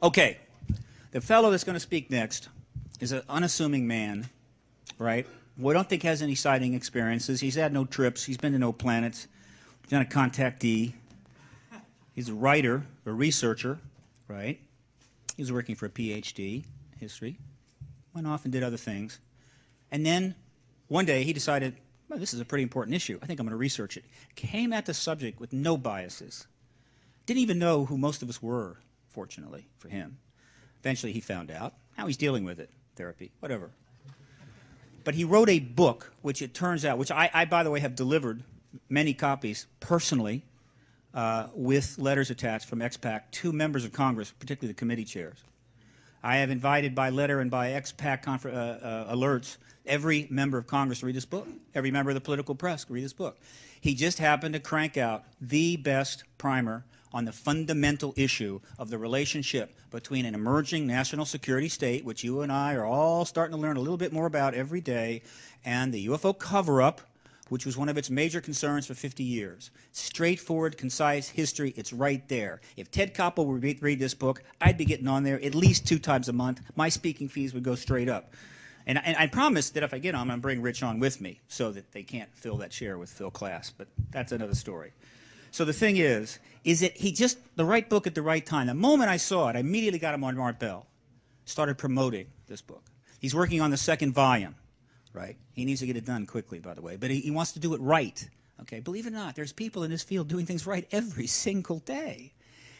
Okay, the fellow that's going to speak next is an unassuming man, right? We don't think has any sighting experiences. He's had no trips. He's been to no planets. He's not a contactee. He's a writer, a researcher, right? He was working for a PhD, history. Went off and did other things. And then one day he decided, well, this is a pretty important issue. I think I'm going to research it. Came at the subject with no biases. Didn't even know who most of us were, fortunately for him. Eventually he found out. Now he's dealing with it. Therapy, whatever. But he wrote a book, which it turns out, which I by the way, have delivered many copies personally with letters attached from XPAC to members of Congress, particularly the committee chairs. I have invited by letter and by XPAC alerts every member of Congress to read this book, every member of the political press to read this book. He just happened to crank out the best primer on the fundamental issue of the relationship between an emerging national security state, which you and I are all starting to learn a little bit more about every day, and the UFO cover-up, which was one of its major concerns for 50 years. Straightforward, concise history, it's right there. If Ted Koppel would read this book, I'd be getting on there at least 2 times a month. My speaking fees would go straight up. And I promise that if I get on, I'm going to bring Rich on with me so that they can't fill that chair with Phil Klass, but that's another story. So the thing is that he just, the right book at the right time. The moment I saw it, I immediately got him on Mart Bell, started promoting this book. He's working on the 2nd volume, right? He needs to get it done quickly, by the way, but he wants to do it right, okay? Believe it or not, there's people in this field doing things right every single day,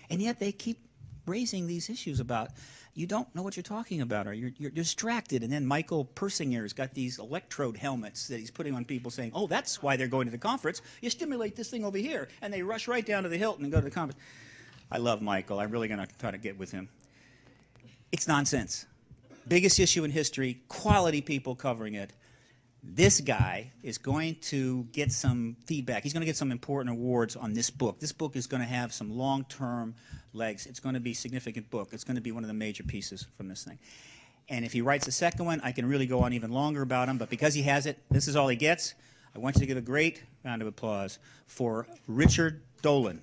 and yet they keep raising these issues about you don't know what you're talking about, or you're distracted. And then Michael Persinger's got these electrode helmets that he's putting on people saying, oh, that's why they're going to the conference. You stimulate this thing over here, and they rush right down to the Hilton and go to the conference. I love Michael. I'm really going to try to get with him. It's nonsense. Biggest issue in history, quality people covering it. This guy is going to get some feedback. He's going to get some important awards on this book. This book is going to have some long-term legs. It's going to be a significant book. It's going to be one of the major pieces from this thing. And if he writes a second one, I can really go on even longer about him. But because he has it, this is all he gets. I want you to give a great round of applause for Richard Dolan.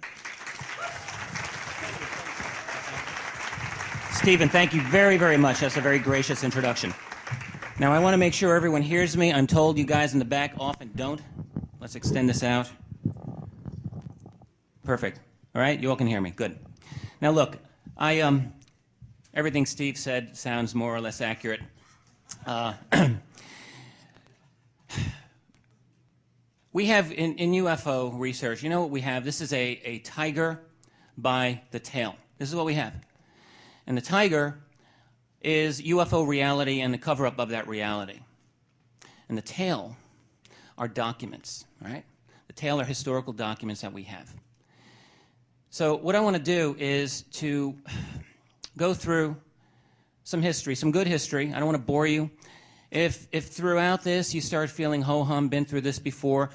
Stephen, thank you very, very much. That's a very gracious introduction. Now, I want to make sure everyone hears me. I'm told you guys in the back often don't. Let's extend this out. Perfect. All right? You all can hear me. Good. Now, look, everything Steve said sounds more or less accurate. We have, in UFO research, you know what we have? This is a tiger by the tail. This is what we have. And the tiger is UFO reality and the cover-up of that reality. And the tail are documents, right? The tail are historical documents that we have. So what I want to do is to go through some history, some good history. I don't want to bore you. If throughout this you start feeling ho-hum, been through this before,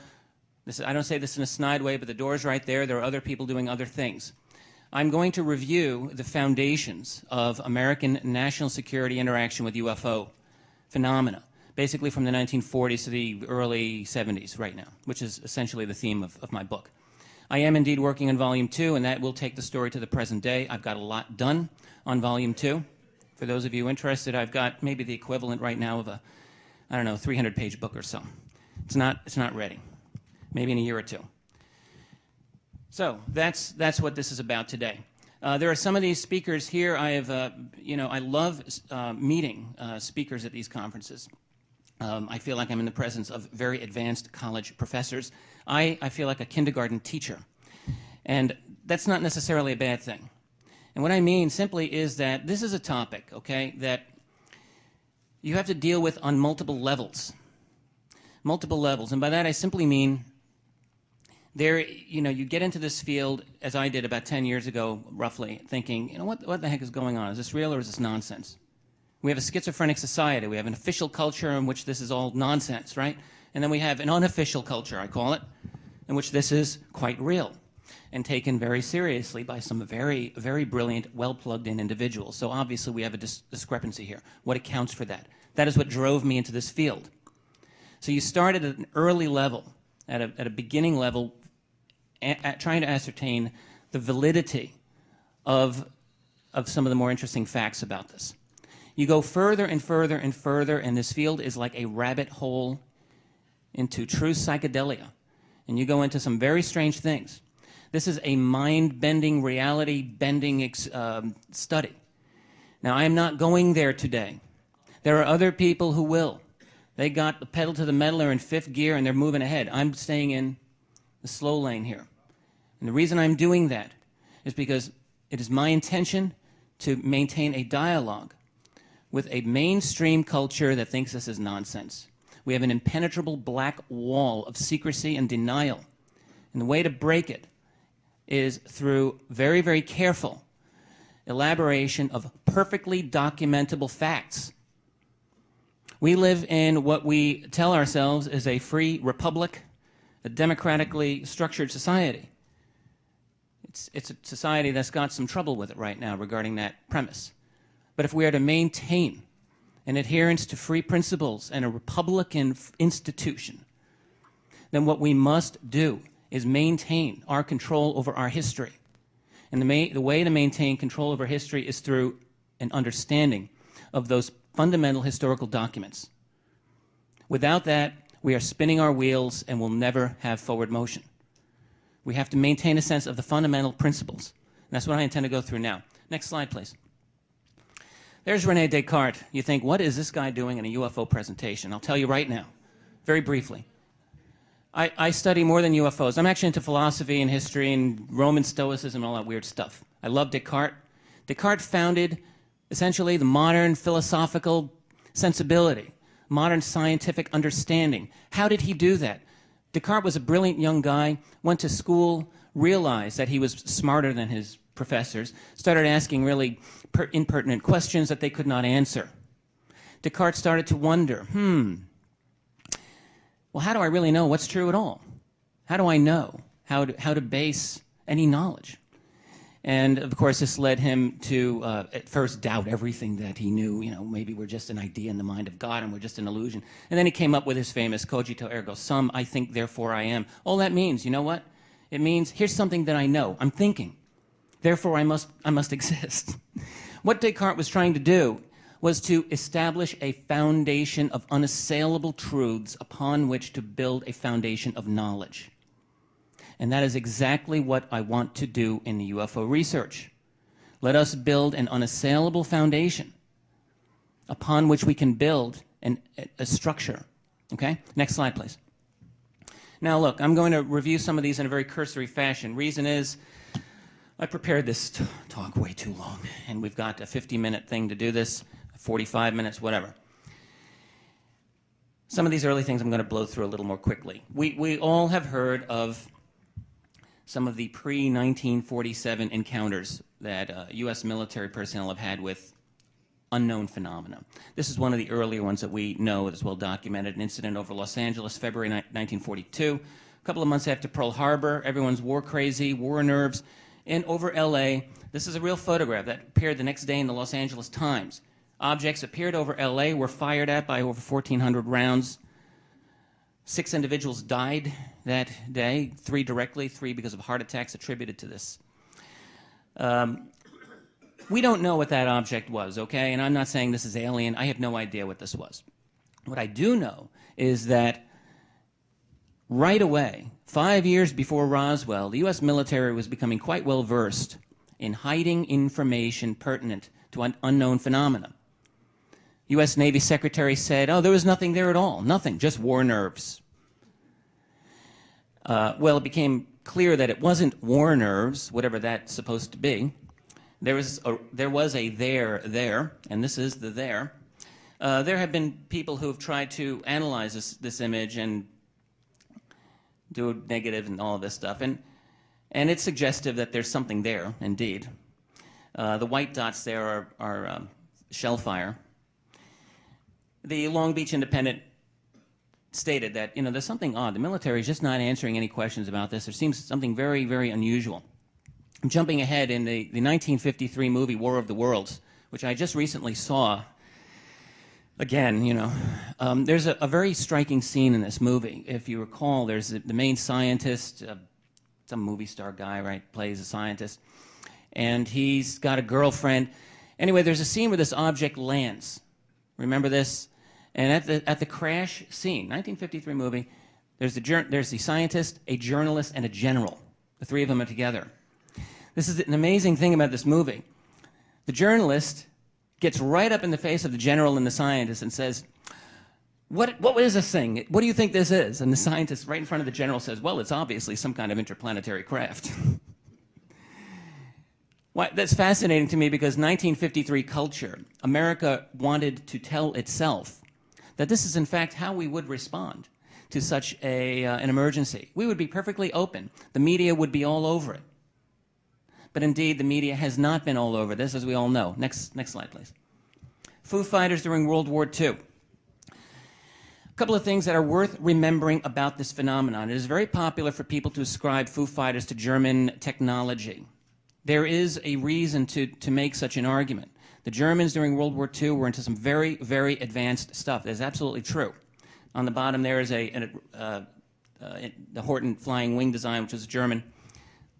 I don't say this in a snide way, but the door's right there. There are other people doing other things. I'm going to review the foundations of American national security interaction with UFO phenomena, basically from the 1940s to the early 70s right now, which is essentially the theme of my book. I am indeed working on Volume 2, and that will take the story to the present day. I've got a lot done on Volume 2. For those of you interested, I've got maybe the equivalent right now of a, I don't know, 300-page book or so. It's not ready. Maybe in a year or two. So that's what this is about today. There are some of these speakers here. I have, I love meeting speakers at these conferences. I feel like I'm in the presence of very advanced college professors. I feel like a kindergarten teacher. And that's not necessarily a bad thing. And what I mean simply is that this is a topic, okay, that you have to deal with on multiple levels. Multiple levels. And by that I simply mean you get into this field, as I did about 10 years ago, roughly, thinking, what the heck is going on? Is this real or is this nonsense? We have a schizophrenic society. We have an official culture in which this is all nonsense, right? And then we have an unofficial culture, I call it, in which this is quite real and taken very seriously by some very, very brilliant, well-plugged-in individuals. So obviously we have a discrepancy here. What accounts for that? That is what drove me into this field. So you start at an early level, at a beginning level, trying to ascertain the validity of of some of the more interesting facts about this. You go further and further and further, and this field is like a rabbit hole into true psychedelia. And you go into some very strange things. This is a mind-bending, reality-bending study. Now, I am not going there today. There are other people who will. They got the pedal to the metal, they're in fifth gear, and they're moving ahead. I'm staying in the slow lane here. And the reason I'm doing that is because it is my intention to maintain a dialogue with a mainstream culture that thinks this is nonsense. We have an impenetrable black wall of secrecy and denial. And the way to break it is through very, very careful elaboration of perfectly documentable facts. We live in what we tell ourselves is a free republic, a democratically structured society. It's a society that's got some trouble with it right now regarding that premise. But if we are to maintain an adherence to free principles and a Republican institution, then what we must do is maintain our control over our history. And the way to maintain control over history is through an understanding of those fundamental historical documents. Without that, we are spinning our wheels and will never have forward motion. We have to maintain a sense of the fundamental principles. And that's what I intend to go through now. Next slide, please. There's Rene Descartes. You think, what is this guy doing in a UFO presentation? I'll tell you right now, very briefly. I study more than UFOs. I'm actually into philosophy and history and Roman Stoicism and all that weird stuff. I love Descartes. Descartes founded, essentially, the modern philosophical sensibility, modern scientific understanding. How did he do that? Descartes was a brilliant young guy, went to school, realized that he was smarter than his professors, started asking really impertinent questions that they could not answer. Descartes started to wonder, well, how do I really know what's true at all? How do I know how to base any knowledge? And, of course, this led him to, at first, doubt everything that he knew. You know, maybe we're just an idea in the mind of God and we're just an illusion. And then he came up with his famous cogito ergo sum, I think, therefore I am. All that means, you know what? It means, here's something that I know. I'm thinking. Therefore, I must exist. What Descartes was trying to do was to establish a foundation of unassailable truths upon which to build a foundation of knowledge. And that is exactly what I want to do in the UFO research. Let us build an unassailable foundation upon which we can build a structure. Okay? Next slide, please. Now, look, I'm going to review some of these in a very cursory fashion. Reason is, I prepared this talk way too long, and we've got a 50-minute thing to do this, 45 minutes, whatever. Some of these early things I'm going to blow through a little more quickly. We all have heard of some of the pre-1947 encounters that U.S. military personnel have had with unknown phenomena. This is one of the earlier ones that we know is well documented, an incident over Los Angeles, February 1942. A couple of months after Pearl Harbor, everyone's war crazy, war nerves. And over L.A., this is a real photograph that appeared the next day in the Los Angeles Times. Objects appeared over L.A., were fired at by over 1,400 rounds. 6 individuals died that day, 3 directly, 3 because of heart attacks attributed to this. We don't know what that object was, okay? And I'm not saying this is alien. I have no idea what this was. What I do know is that right away, 5 years before Roswell, the U.S. military was becoming quite well versed in hiding information pertinent to unknown phenomena. U.S. Navy Secretary said, oh, there was nothing there at all. Nothing, just war nerves. Well, it became clear that it wasn't war nerves, whatever that's supposed to be. There was a there, and this is the there. There have been people who have tried to analyze this image and do a negative and all of this stuff, and it's suggestive that there's something there, indeed. The white dots there are shell fire. The Long Beach Independent stated that, you know, there's something odd. The military is just not answering any questions about this. There seems something very, very unusual. I'm jumping ahead in the 1953 movie War of the Worlds, which I just recently saw. Again, you know, there's a very striking scene in this movie. If you recall, there's the main scientist, some movie star guy, right, plays a scientist, and he's got a girlfriend. Anyway, there's a scene where this object lands. Remember this? And at the crash scene, 1953 movie, there's the scientist, a journalist, and a general. The three of them are together. This is an amazing thing about this movie. The journalist gets right up in the face of the general and the scientist and says, what is this thing? What do you think this is? And the scientist right in front of the general says, well, it's obviously some kind of interplanetary craft. That's fascinating to me because 1953 culture, America wanted to tell itself that this is in fact how we would respond to such an emergency. We would be perfectly open. The media would be all over it. But indeed, the media has not been all over this, as we all know. Next slide, please. Foo Fighters during World War II. A couple of things that are worth remembering about this phenomenon. It is very popular for people to ascribe Foo Fighters to German technology. There is a reason to make such an argument. The Germans during World War II were into some very, very advanced stuff. That's absolutely true. On the bottom there is the Horten flying wing design, which is German.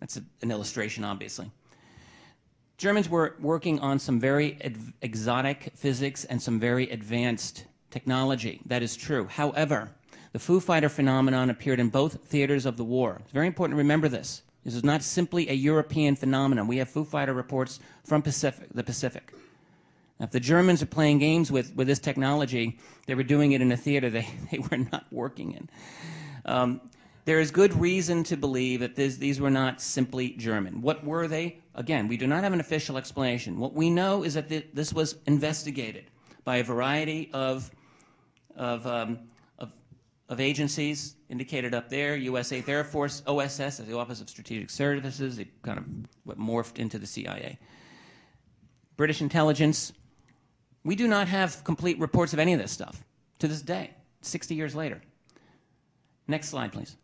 That's an illustration, obviously. Germans were working on some very exotic physics and some very advanced technology. That is true. However, the Foo Fighter phenomenon appeared in both theaters of the war. It's very important to remember this. This is not simply a European phenomenon. We have Foo Fighter reports from the Pacific. Now, if the Germans are playing games with this technology, they were doing it in a theater they were not working in. There is good reason to believe that these were not simply German. What were they? Again, we do not have an official explanation. What we know is that this was investigated by a variety of agencies indicated up there. U.S. 8th Air Force, OSS, the Office of Strategic Services, it kind of morphed into the CIA. British intelligence. We do not have complete reports of any of this stuff to this day, 60 years later. Next slide, please.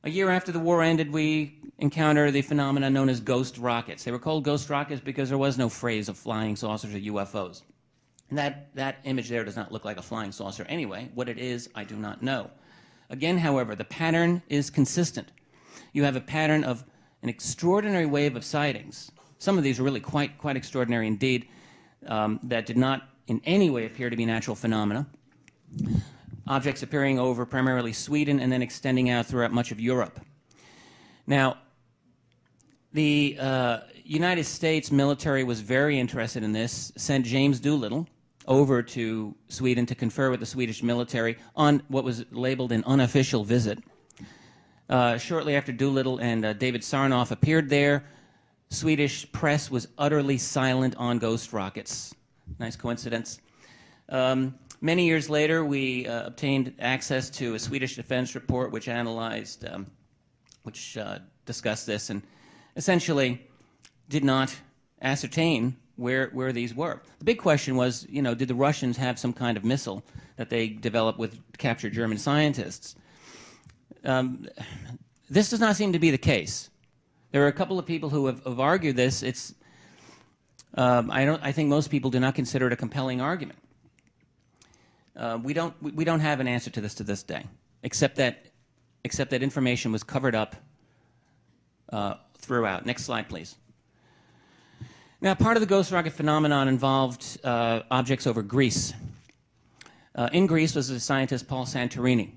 A year after the war ended, we encounter the phenomena known as ghost rockets. They were called ghost rockets because there was no phrase of flying saucers or UFOs. And that image there does not look like a flying saucer anyway. What it is, I do not know. Again, however, the pattern is consistent. You have a pattern of an extraordinary wave of sightings. Some of these are really quite extraordinary indeed, that did not in any way appear to be natural phenomena. Objects appearing over primarily Sweden and then extending out throughout much of Europe. Now, the United States military was very interested in this, sent James Doolittle over to Sweden to confer with the Swedish military on what was labeled an unofficial visit. Shortly after Doolittle and David Sarnoff appeared there, Swedish press was utterly silent on ghost rockets. Nice coincidence. Many years later, we obtained access to a Swedish defense report which analyzed, which discussed this and essentially did not ascertain where these were. The big question was, did the Russians have some kind of missile that they developed with captured German scientists? This does not seem to be the case. There are a couple of people who have argued this. I think most people do not consider it a compelling argument. We don't have an answer to this day, except that information was covered up throughout. Next slide, please. Now, part of the ghost rocket phenomenon involved objects over Greece. In Greece was the scientist Paul Santorini.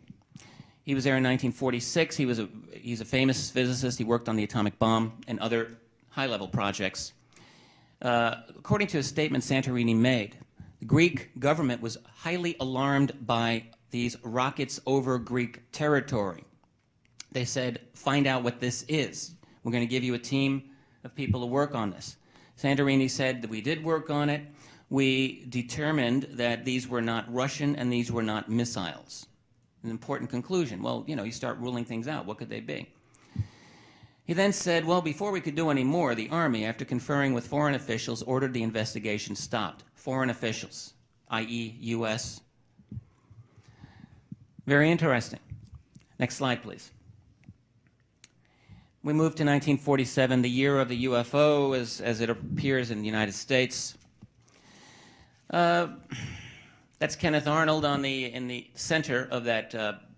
He was there in 1946. He's a famous physicist. He worked on the atomic bomb and other high-level projects. According to a statement Santorini made, the Greek government was highly alarmed by these rockets over Greek territory. They said, find out what this is. We're going to give you a team of people to work on this. Santorini said that we did work on it. We determined that these were not Russian and these were not missiles. An important conclusion. Well, you start ruling things out. What could they be? He then said, well, before we could do any more, the Army, after conferring with foreign officials, ordered the investigation stopped. Foreign officials, i.e. U.S. Very interesting. Next slide, please. We move to 1947, the year of the UFO as it appears in the United States. That's Kenneth Arnold in the center of that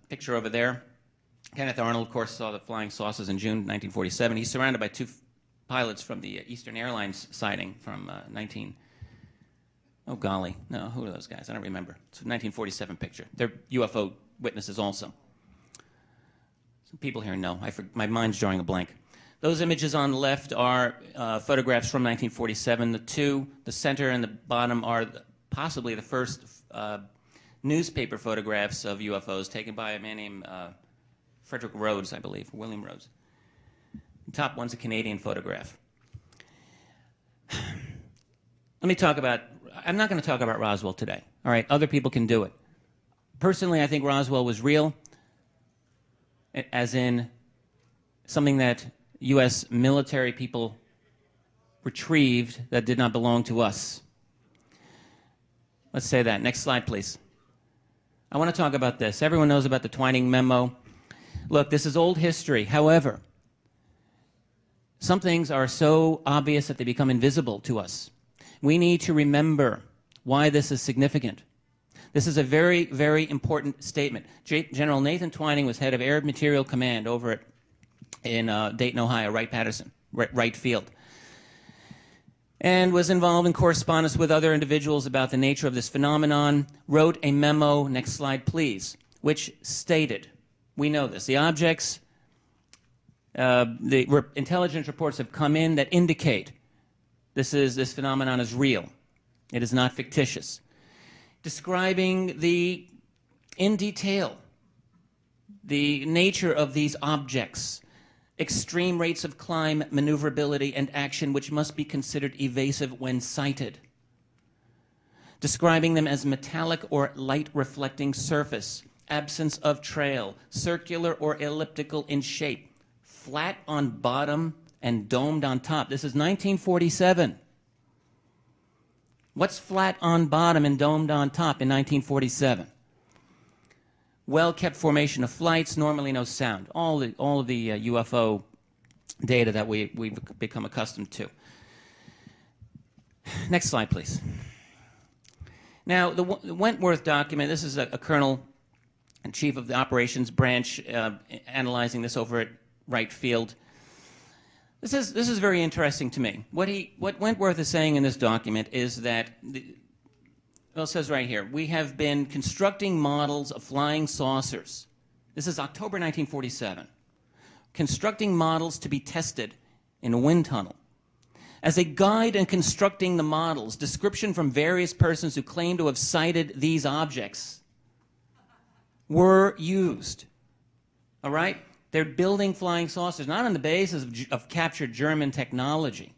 picture over there. Kenneth Arnold, of course, saw the flying saucers in June 1947. He's surrounded by pilots from the Eastern Airlines sighting from oh golly, no, who are those guys? I don't remember. It's a 1947 picture. They're UFO witnesses also. Some people here know. My mind's drawing a blank. Those images on the left are photographs from 1947. The center and the bottom are possibly the first newspaper photographs of UFOs taken by a man named Frederick Rhodes, I believe, William Rhodes. The top one's a Canadian photograph. Let me talk about, I'm not going to talk about Roswell today. All right, other people can do it. Personally, I think Roswell was real, as in something that U.S. military people retrieved that did not belong to us. Let's say that. Next slide, please. I want to talk about this. Everyone knows about the Twining memo. Look, this is old history. However, some things are so obvious that they become invisible to us. We need to remember why this is significant. This is a very, very important statement. General Nathan Twining was head of Air Material Command over in Dayton, Ohio, Wright Field, and was involved in correspondence with other individuals about the nature of this phenomenon, wrote a memo, next slide please, which stated, we know this, the objects, intelligence reports have come in that indicate this phenomenon is real. It is not fictitious. Describing in detail the nature of these objects, extreme rates of climb, maneuverability, and action which must be considered evasive when sighted. Describing them as metallic or light-reflecting surface, absence of trail, circular or elliptical in shape, flat on bottom and domed on top. This is 1947. What's flat on bottom and domed on top in 1947? Well-kept formation of flights, normally no sound. All of the UFO data that we've become accustomed to. Next slide, please. Now, the Wentworth document, this is a colonel and chief of the operations branch analyzing this over at Wright Field. This is very interesting to me. What Wentworth is saying in this document is that, well, it says right here, we have been constructing models of flying saucers. This is October 1947. Constructing models to be tested in a wind tunnel. As a guide in constructing the models, description from various persons who claim to have sighted these objects were used. All right? They're building flying saucers, not on the basis of captured German technology.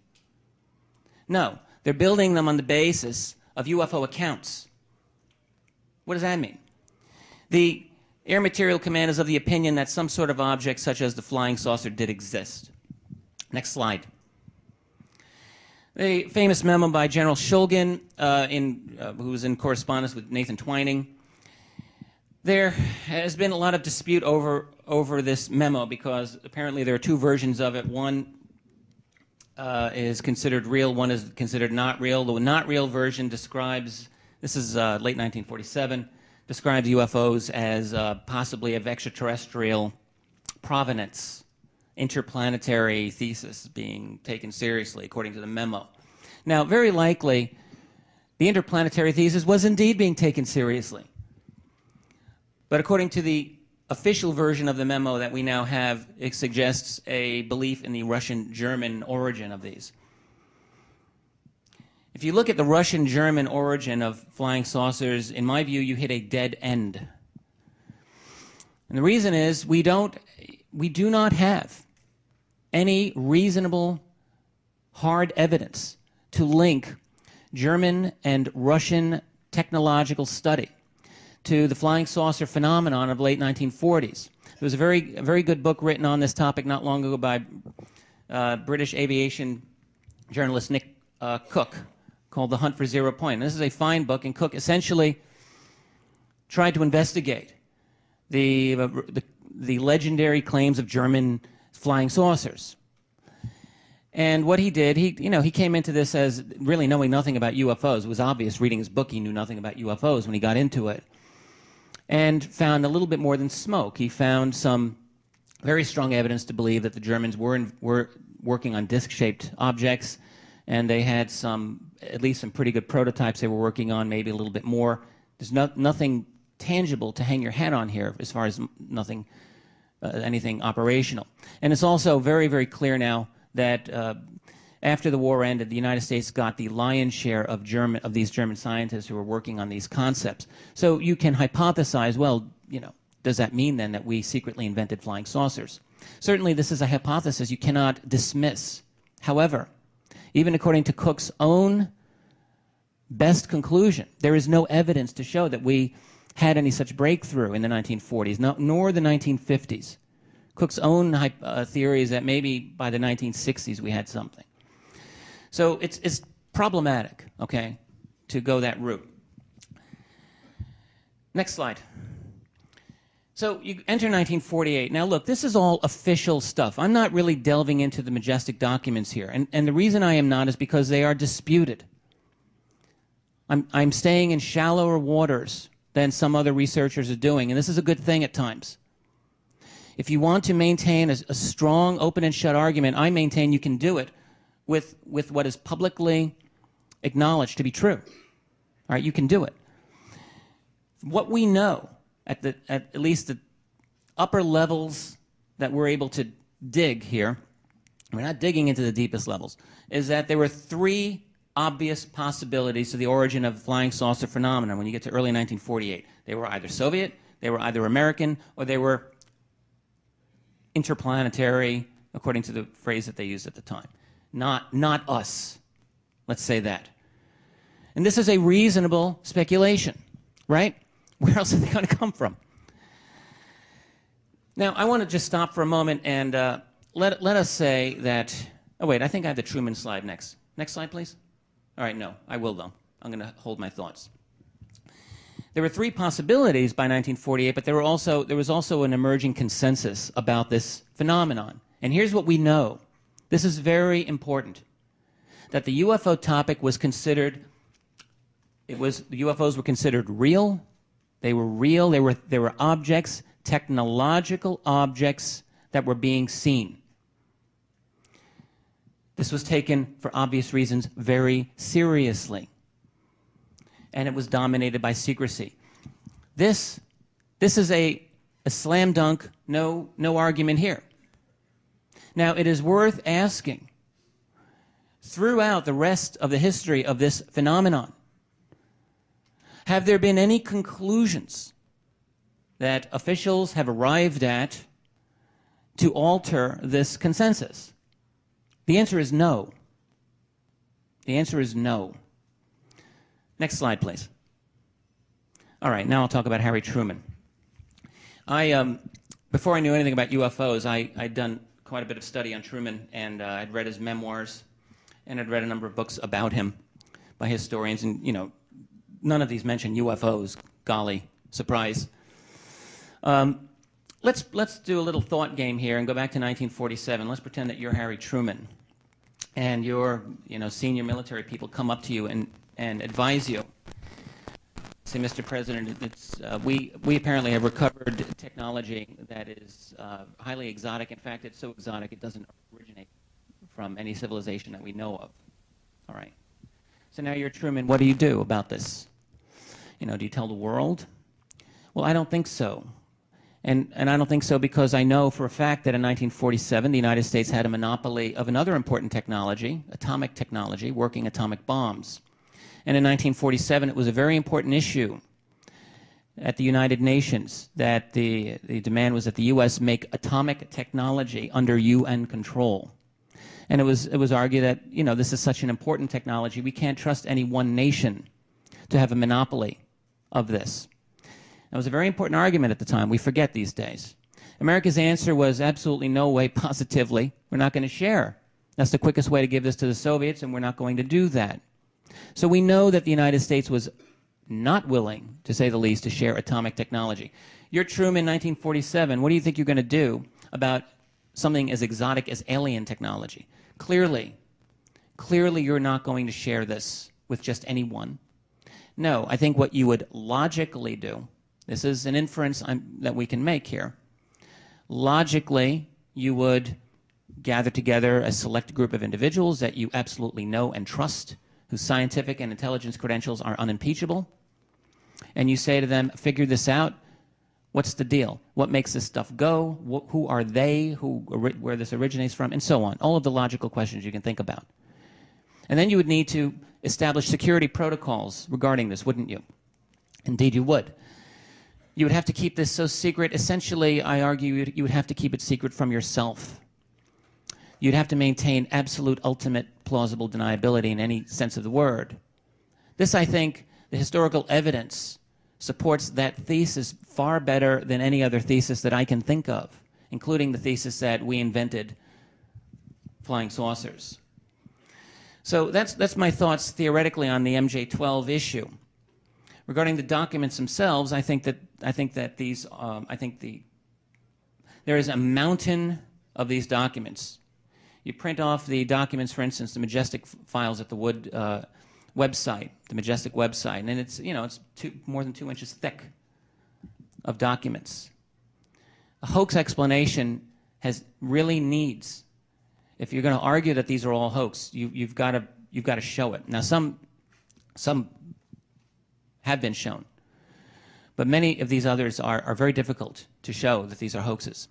No, they're building them on the basis of UFO accounts. What does that mean? The Air Material Command is of the opinion that some sort of object, such as the flying saucer, did exist. Next slide. A famous memo by General Shulgin, who was in correspondence with Nathan Twining. There has been a lot of dispute over this memo because apparently there are two versions of it. One is considered real, one is considered not real. The not real version describes, this is late 1947, describes UFOs as possibly of extraterrestrial provenance, interplanetary thesis being taken seriously, according to the memo. Now, very likely, the interplanetary thesis was indeed being taken seriously. But according to the official version of the memo that we now have, it suggests a belief in the Russian-German origin of these. If you look at the Russian-German origin of flying saucers, in my view, you hit a dead end. And the reason is we do not have any reasonable, hard evidence to link German and Russian technological study to the flying saucer phenomenon of late 1940s. There was a very good book written on this topic not long ago by British aviation journalist Nick Cook called The Hunt for Zero Point. And this is a fine book, and Cook essentially tried to investigate the legendary claims of German flying saucers. And what he did, he came into this as really knowing nothing about UFOs. It was obvious reading his book he knew nothing about UFOs when he got into it. And found a little bit more than smoke. He found some very strong evidence to believe that the Germans were working on disc-shaped objects, and they had at least some pretty good prototypes they were working on, maybe a little bit more. There's nothing tangible to hang your hat on here as far as anything operational. And it's also very, very clear now that after the war ended, the United States got the lion's share of these German scientists who were working on these concepts. So you can hypothesize, well, does that mean then that we secretly invented flying saucers? Certainly this is a hypothesis you cannot dismiss. However, even according to Cook's own best conclusion, there is no evidence to show that we had any such breakthrough in the 1940s, nor the 1950s. Cook's own theory is that maybe by the 1960s we had something. So it's problematic, okay, to go that route. Next slide. So you enter 1948. Now look, this is all official stuff. I'm not really delving into the majestic documents here. And the reason I am not is because they are disputed. I'm staying in shallower waters than some other researchers are doing, and this is a good thing at times. If you want to maintain a strong open and shut argument, I maintain you can do it with what is publicly acknowledged to be true. All right, you can do it. What we know at least the upper levels that we're able to dig here, we're not digging into the deepest levels, is that there were three obvious possibilities to the origin of the flying saucer phenomenon when you get to early 1948. They were either Soviet, they were either American, or they were interplanetary, according to the phrase that they used at the time. Not us. Let's say that. And this is a reasonable speculation, right? Where else are they going to come from? Now, I want to just stop for a moment and let us say that... Oh, wait, I think I have the Truman slide next. Next slide, please. All right, no, I will, though. I'm going to hold my thoughts. There were three possibilities by 1948, but there was also an emerging consensus about this phenomenon. And here's what we know. This is very important. That the UFO topic was considered... the UFOs were considered real. They were real. They were objects, technological objects that were being seen. This was taken, for obvious reasons, very seriously. And it was dominated by secrecy. This is a slam dunk, no argument here. Now, it is worth asking, throughout the rest of the history of this phenomenon, have there been any conclusions that officials have arrived at to alter this consensus? The answer is no. The answer is no. Next slide, please. All right, now I'll talk about Harry Truman. Before I knew anything about UFOs, I'd done quite a bit of study on Truman, and I'd read his memoirs, and I'd read a number of books about him by historians, and, none of these mention UFOs. Golly, surprise. Let's do a little thought game here and go back to 1947. Let's pretend that you're Harry Truman, and your senior military people come up to you and advise you. Say, Mr. President, we apparently have recovered technology that is highly exotic. In fact, it's so exotic it doesn't originate from any civilization that we know of. All right. So now you're Truman. What do you do about this? Do you tell the world? Well, I don't think so. And I don't think so because I know for a fact that in 1947, the United States had a monopoly of another important technology, atomic technology, working atomic bombs. And in 1947, it was a very important issue at the United Nations that the demand was that the U.S. make atomic technology under UN control. And it was argued that, this is such an important technology, we can't trust any one nation to have a monopoly of this. That was a very important argument at the time. We forget these days. America's answer was absolutely no way, positively. We're not going to share. That's the quickest way to give this to the Soviets, and we're not going to do that. So we know that the United States was not willing, to say the least, to share atomic technology. You're Truman, 1947. What do you think you're going to do about something as exotic as alien technology? Clearly you're not going to share this with just anyone. No, I think what you would logically do, this is an inference that we can make here. Logically, you would gather together a select group of individuals that you absolutely know and trust, whose scientific and intelligence credentials are unimpeachable, and you say to them, figure this out. What's the deal? What makes this stuff go? Who are they? Where this originates from? And so on. All of the logical questions you can think about. And then you would need to establish security protocols regarding this, wouldn't you? Indeed, you would. You would have to keep this so secret. Essentially, I argue you would have to keep it secret from yourself. You'd have to maintain absolute, ultimate, plausible deniability in any sense of the word. This, I think, the historical evidence supports that thesis far better than any other thesis that I can think of, including the thesis that we invented flying saucers. So that's my thoughts theoretically on the MJ-12 issue. Regarding the documents themselves, there is a mountain of these documents. You print off the documents, for instance, the Majestic files at the Wood website, the Majestic website, and it's more than 2 inches thick of documents. A hoax explanation really needs, if you're going to argue that these are all hoax, you've got to show it. Now some have been shown, but many of these others are very difficult to show that these are hoaxes.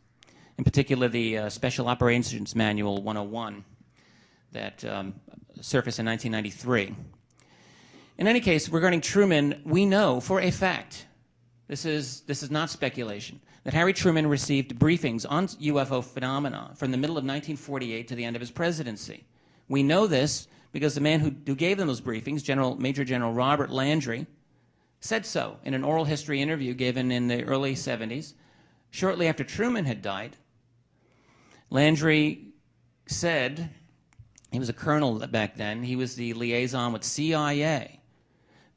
In particular, the Special Operations Manual 101 that surfaced in 1993. In any case, regarding Truman, we know for a fact, this is not speculation, that Harry Truman received briefings on UFO phenomena from the middle of 1948 to the end of his presidency. We know this because the man who gave them those briefings, Major General Robert Landry, said so in an oral history interview given in the early 70s, shortly after Truman had died. Landry said, he was a colonel back then, he was the liaison with CIA,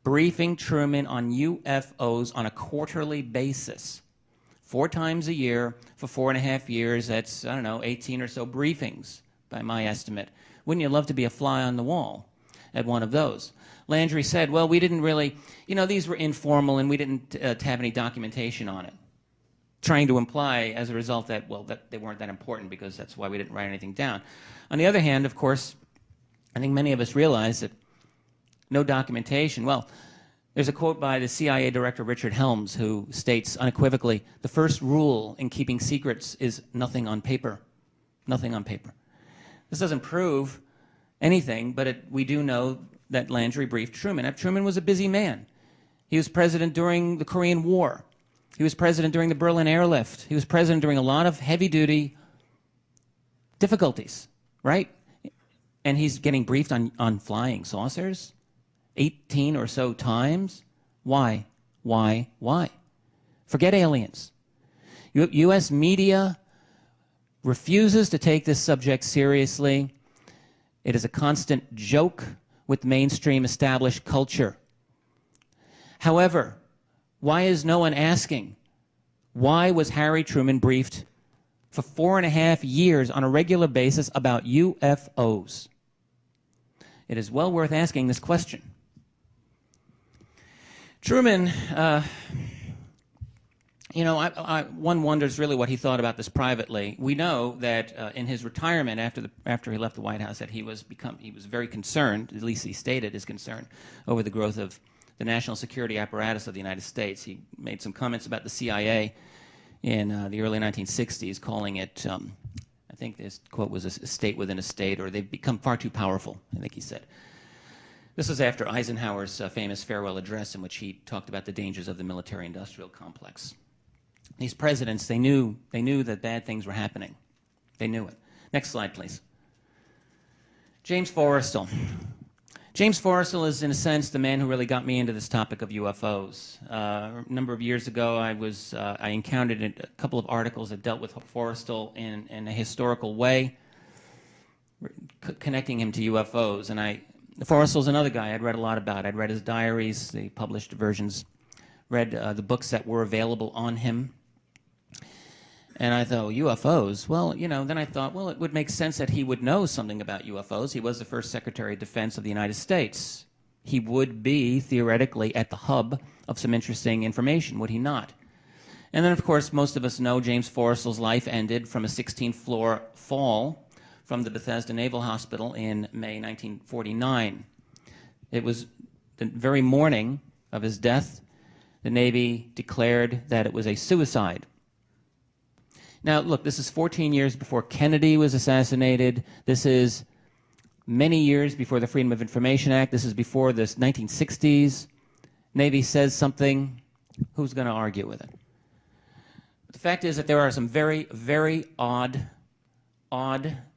briefing Truman on UFOs on a quarterly basis, 4 times a year for 4.5 years. That's, 18 or so briefings by my estimate. Wouldn't you love to be a fly on the wall at one of those? Landry said, well, we didn't really, these were informal and we didn't have any documentation on it, trying to imply as a result that, that they weren't that important because that's why we didn't write anything down. On the other hand, of course, I think many of us realize that no documentation. Well, there's a quote by the CIA Director Richard Helms who states unequivocally, the first rule in keeping secrets is nothing on paper. Nothing on paper. This doesn't prove anything, but we do know that Landry briefed Truman. Truman was a busy man. He was president during the Korean War. He was president during the Berlin airlift. He was president during a lot of heavy-duty difficulties, right? And he's getting briefed on flying saucers 18 or so times. Why? Why? Why? Forget aliens. U.S. media refuses to take this subject seriously. It is a constant joke with mainstream established culture. However, why is no one asking, why was Harry Truman briefed for 4.5 years on a regular basis about UFOs? It is well worth asking this question. Truman, one wonders really what he thought about this privately. We know that in his retirement after he left the White House that he was very concerned, at least he stated his concern, over the growth of the national security apparatus of the United States. He made some comments about the CIA in the early 1960s, calling it, I think this quote was a state within a state, or they've become far too powerful, I think he said. This was after Eisenhower's famous farewell address in which he talked about the dangers of the military-industrial complex. These presidents, they knew that bad things were happening. They knew it. Next slide, please. James Forrestal. James Forrestal is, in a sense, the man who really got me into this topic of UFOs. A number of years ago, I encountered a couple of articles that dealt with Forrestal in a historical way, connecting him to UFOs. And Forrestal's another guy I'd read a lot about. I'd read his diaries, the published versions, read the books that were available on him. And I thought, UFOs? Well, then I thought, well, it would make sense that he would know something about UFOs. He was the first Secretary of Defense of the United States. He would be, theoretically, at the hub of some interesting information, would he not? And then, of course, most of us know James Forrestal's life ended from a 16th floor fall from the Bethesda Naval Hospital in May 1949. It was the very morning of his death, the Navy declared that it was a suicide. Now, look, this is 14 years before Kennedy was assassinated. This is many years before the Freedom of Information Act. This is before the 1960s. Navy says something, who's going to argue with it? The fact is that there are some very, very odd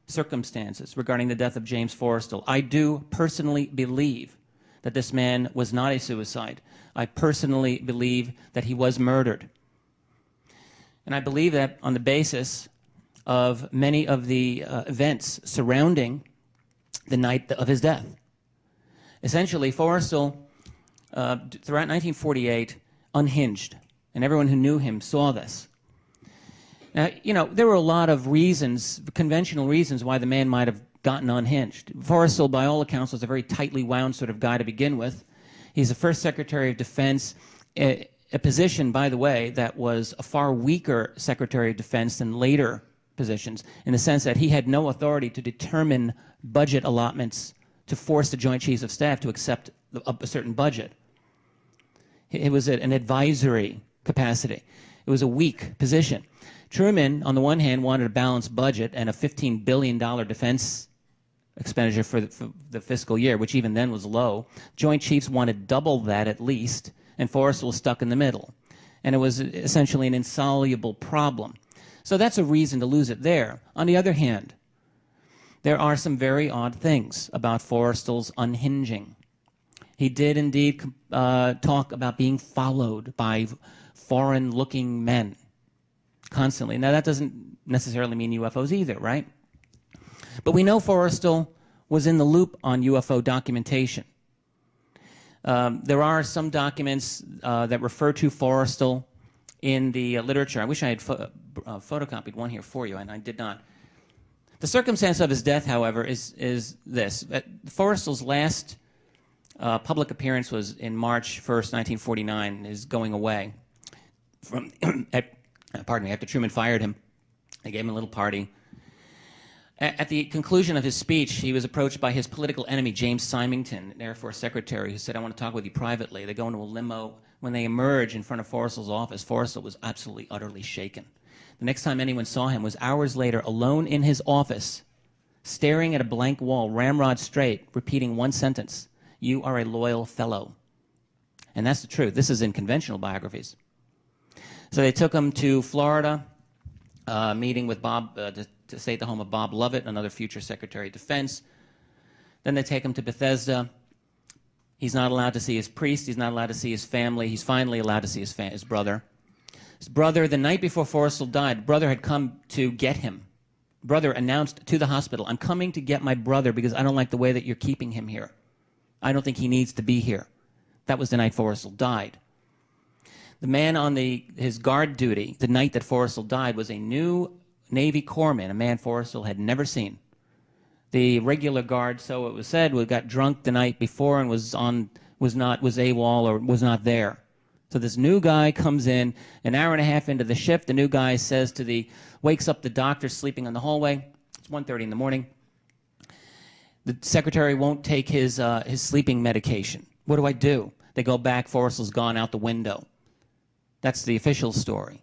circumstances regarding the death of James Forrestal. I do personally believe that this man was not a suicide. I personally believe that he was murdered. And I believe that on the basis of many of the events surrounding the night of his death. Essentially, Forrestal, throughout 1948, unhinged, and everyone who knew him saw this. Now, you know, there were a lot of reasons, conventional reasons, why the man might have gotten unhinged. Forrestal, by all accounts, was a very tightly wound sort of guy to begin with. He's the first Secretary of Defense, a position, by the way, that was a far weaker Secretary of Defense than later positions, in the sense that he had no authority to determine budget allotments to force the Joint Chiefs of Staff to accept a certain budget. It was an advisory capacity. It was a weak position. Truman, on the one hand, wanted a balanced budget and a $15 billion defense expenditure for the fiscal year, which even then was low. Joint Chiefs wanted double that at least, and Forrestal was stuck in the middle. And it was essentially an insoluble problem. So that's a reason to lose it there. On the other hand, there are some very odd things about Forrestal's unhinging. He did indeed talk about being followed by foreign-looking men constantly. Now, that doesn't necessarily mean UFOs either, right? But we know Forrestal was in the loop on UFO documentation. There are some documents that refer to Forrestal in the literature. I wish I had photocopied one here for you, and I did not. The circumstance of his death, however, is this. Forrestal's last public appearance was in March 1st, 1949, his going away. After Truman fired him, they gave him a little party. At the conclusion of his speech, he was approached by his political enemy, James Symington, an Air Force secretary, who said, "I want to talk with you privately." They go into a limo. When they emerge in front of Forrestal's office, Forrestal was absolutely, utterly shaken. The next time anyone saw him was hours later, alone in his office, staring at a blank wall, ramrod straight, repeating one sentence: "You are a loyal fellow." And that's the truth. This is in conventional biographies. So they took him to Florida, meeting with Bob, to stay at the home of Bob Lovett, another future Secretary of Defense. Then they take him to Bethesda. He's not allowed to see his priest. He's not allowed to see his family. He's finally allowed to see his brother. His brother, the night before Forrestal died, brother had come to get him. Brother announced to the hospital, "I'm coming to get my brother because I don't like the way that you're keeping him here. I don't think he needs to be here." That was the night Forrestal died. The man on his guard duty the night that Forrestal died was a new Navy corpsman, a man Forrestal had never seen. The regular guard, so it was said, got drunk the night before and was AWOL or was not there. So this new guy comes in an hour and a half into the shift. The new guy says wakes up the doctor sleeping in the hallway. It's 1:30 in the morning. The secretary won't take his sleeping medication. What do I do? They go back. Forrestal's gone out the window. That's the official story.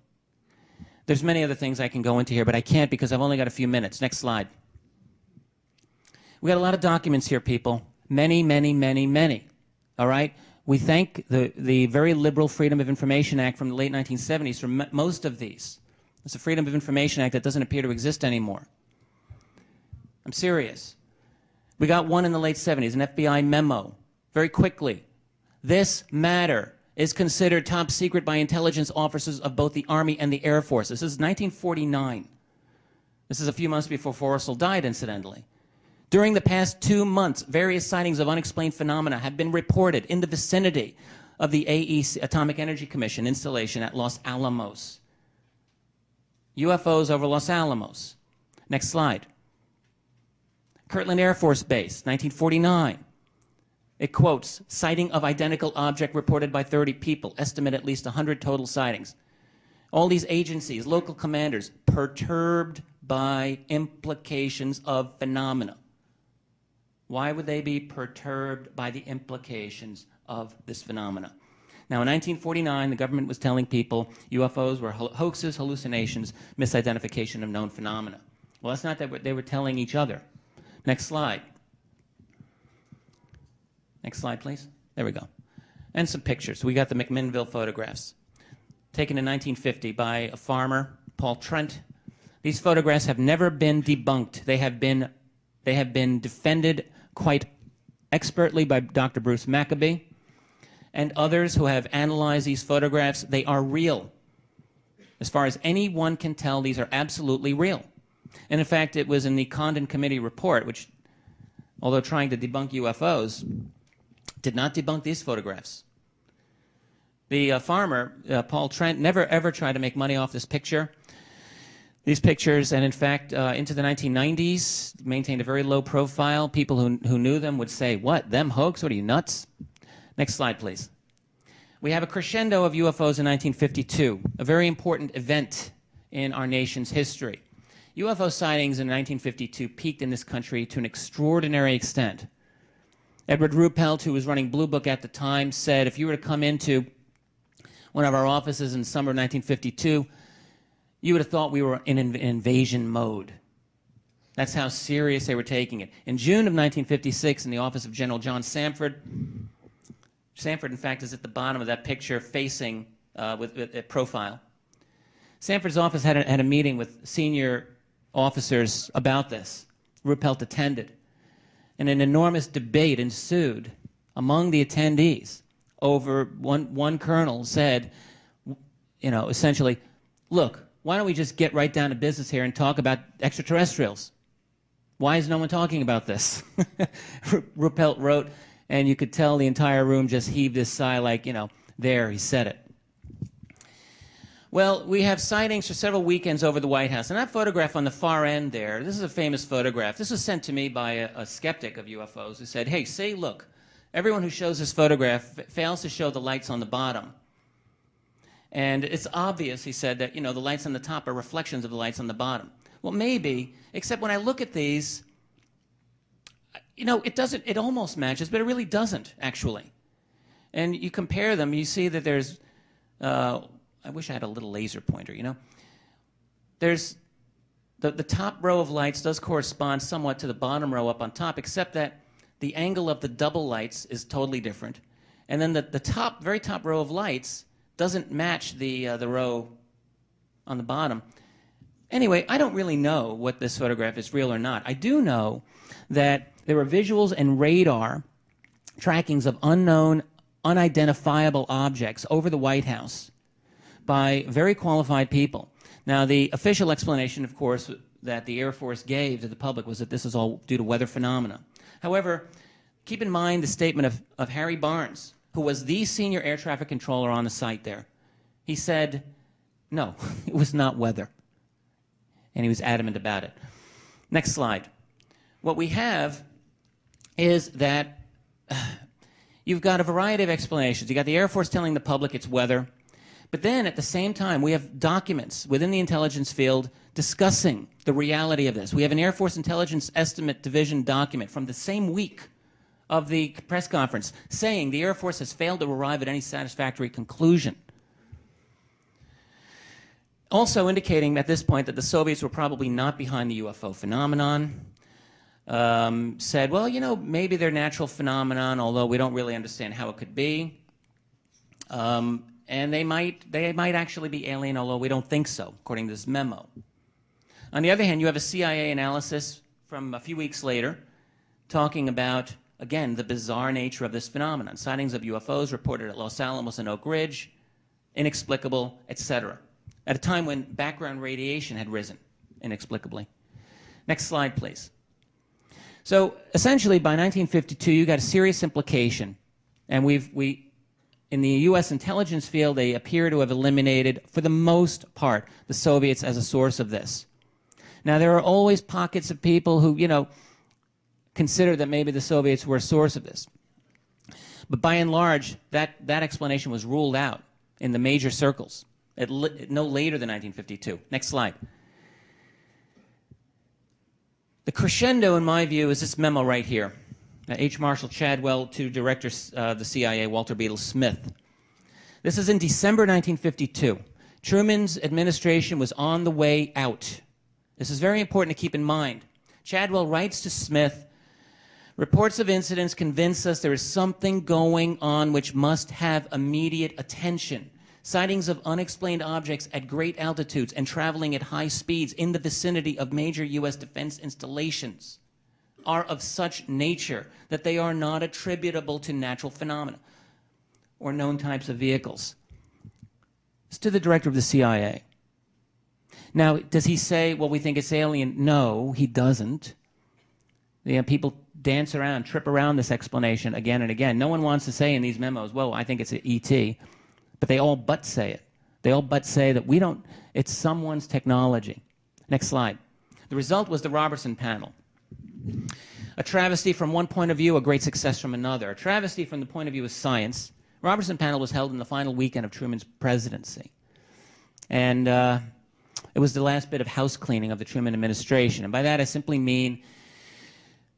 There's many other things I can go into here, but I can't because I've only got a few minutes. Next slide. We got a lot of documents here, people. Many, many, many, many. All right? We thank the very liberal Freedom of Information Act from the late 1970s for most of these. It's a Freedom of Information Act that doesn't appear to exist anymore. I'm serious. We got one in the late 70s, an FBI memo. Very quickly. This matter is considered top secret by intelligence officers of both the Army and the Air Force. This is 1949. This is a few months before Forrestal died, incidentally. During the past 2 months, various sightings of unexplained phenomena have been reported in the vicinity of the AEC, Atomic Energy Commission installation at Los Alamos. UFOs over Los Alamos. Next slide. Kirtland Air Force Base, 1949. It quotes, "Sighting of identical object reported by 30 people. Estimate at least 100 total sightings." All these agencies, local commanders, perturbed by implications of phenomena. Why would they be perturbed by the implications of this phenomena? Now, in 1949, the government was telling people UFOs were hoaxes, hallucinations, misidentification of known phenomena. Well, that's not what they were telling each other. Next slide. Next slide, please. There we go. And some pictures. We got the McMinnville photographs, taken in 1950 by a farmer, Paul Trent. These photographs have never been debunked. They have been defended quite expertly by Dr. Bruce Maccabee and others who have analyzed these photographs. They are real. As far as anyone can tell, these are absolutely real. And in fact, it was in the Condon Committee report, which, although trying to debunk UFOs, did not debunk these photographs. The farmer, Paul Trent, never ever tried to make money off this picture. These pictures, and in fact, into the 1990s, maintained a very low profile. People who knew them would say, "What, them hoax? What are you, nuts?" Next slide, please. We have a crescendo of UFOs in 1952, a very important event in our nation's history. UFO sightings in 1952 peaked in this country to an extraordinary extent. Edward Ruppelt, who was running Blue Book at the time, said if you were to come into one of our offices in summer of 1952, you would have thought we were in invasion mode. That's how serious they were taking it. In June of 1956, in the office of General John Samford, Samford, in fact, is at the bottom of that picture facing with a profile. Samford's office had a meeting with senior officers about this. Ruppelt attended. And an enormous debate ensued among the attendees over one colonel said, essentially, look, why don't we just get right down to business here and talk about extraterrestrials? Why is no one talking about this? Ruppelt wrote, and you could tell the entire room just heaved this sigh like, there, he said it. Well, we have sightings for several weekends over the White House. And that photograph on the far end there, this is a famous photograph. This was sent to me by a skeptic of UFOs who said, hey, see, look, everyone who shows this photograph fails to show the lights on the bottom. And it's obvious, he said, that, the lights on the top are reflections of the lights on the bottom. Well, maybe, except when I look at these, it almost matches, but it really doesn't, actually. And you compare them, you see that there's, I wish I had a little laser pointer, There's, the top row of lights does correspond somewhat to the bottom row up on top, except that the angle of the double lights is totally different. And then the very top row of lights doesn't match the row on the bottom. Anyway, I don't really know what this photograph is real or not. I do know that there were visuals and radar trackings of unknown, unidentifiable objects over the White House by very qualified people. Now, the official explanation, of course, that the Air Force gave to the public was that this is all due to weather phenomena. However, keep in mind the statement of Harry Barnes, who was the senior air traffic controller on the site there. He said, no, it was not weather. And he was adamant about it. Next slide. What we have is that you've got a variety of explanations. You've got the Air Force telling the public it's weather. But then, at the same time, we have documents within the intelligence field discussing the reality of this. We have an Air Force Intelligence Estimate Division document from the same week of the press conference saying the Air Force has failed to arrive at any satisfactory conclusion. Also indicating at this point that the Soviets were probably not behind the UFO phenomenon. Said, well, maybe they're natural phenomenon, although we don't really understand how it could be. And they might actually be alien, although we don't think so, according to this memo. On the other hand, you have a CIA analysis from a few weeks later talking about, again, the bizarre nature of this phenomenon. Sightings of UFOs reported at Los Alamos and Oak Ridge, inexplicable, etc. At a time when background radiation had risen inexplicably. Next slide, please. So essentially, by 1952, you got a serious implication, and in the U.S. intelligence field, they appear to have eliminated, for the most part, the Soviets as a source of this. Now, there are always pockets of people who, consider that maybe the Soviets were a source of this. But by and large, that explanation was ruled out in the major circles. no later than 1952. Next slide. The crescendo, in my view, is this memo right here. H. Marshall Chadwell to Director of the CIA, Walter Beadle Smith. This is in December 1952. Truman's administration was on the way out. This is very important to keep in mind. Chadwell writes to Smith, reports of incidents convince us there is something going on which must have immediate attention. Sightings of unexplained objects at great altitudes and traveling at high speeds in the vicinity of major U.S. defense installations are of such nature that they are not attributable to natural phenomena or known types of vehicles. It's to the director of the CIA. Now, does he say, well, we think it's alien? No, he doesn't. People dance around, trip around this explanation again and again. No one wants to say in these memos, well, I think it's an ET. But they all but say it. They all but say that we don't, it's someone's technology. Next slide. The result was the Robertson panel. A travesty from one point of view, a great success from another. A travesty from the point of view of science. Robertson panel was held in the final weekend of Truman's presidency. And it was the last bit of house cleaning of the Truman administration. And by that I simply mean,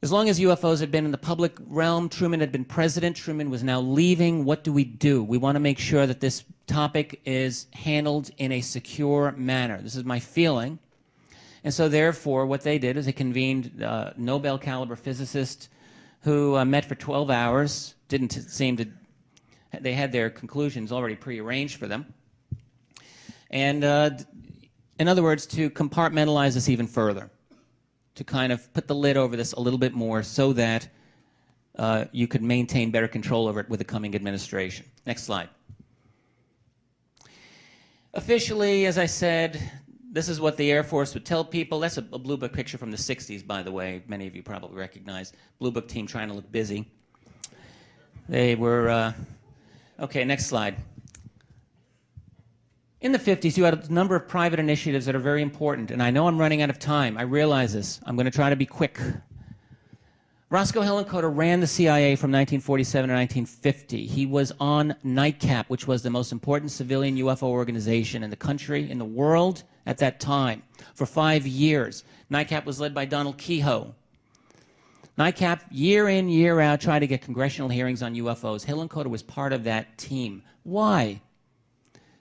as long as UFOs had been in the public realm, Truman had been president, Truman was now leaving. What do? We want to make sure that this topic is handled in a secure manner. This is my feeling. And so therefore, what they did is they convened Nobel-caliber physicists who met for 12 hours, didn't seem to, they had their conclusions already prearranged for them. And in other words, to compartmentalize this even further, to kind of put the lid over this a little bit more so that you could maintain better control over it with the coming administration. Next slide. Officially, as I said, this is what the Air Force would tell people. That's a Blue Book picture from the 60s, by the way. Many of you probably recognize. Blue Book team trying to look busy. They were, okay, next slide. In the 50s, you had a number of private initiatives that are very important, and I know I'm running out of time. I realize this. I'm going to try to be quick. Roscoe Hillenkoetter ran the CIA from 1947 to 1950. He was on NICAP, which was the most important civilian UFO organization in the country, in the world at that time, for 5 years. NICAP was led by Donald Keyhoe. NICAP, year in, year out, tried to get congressional hearings on UFOs. Hillenkoetter was part of that team. Why?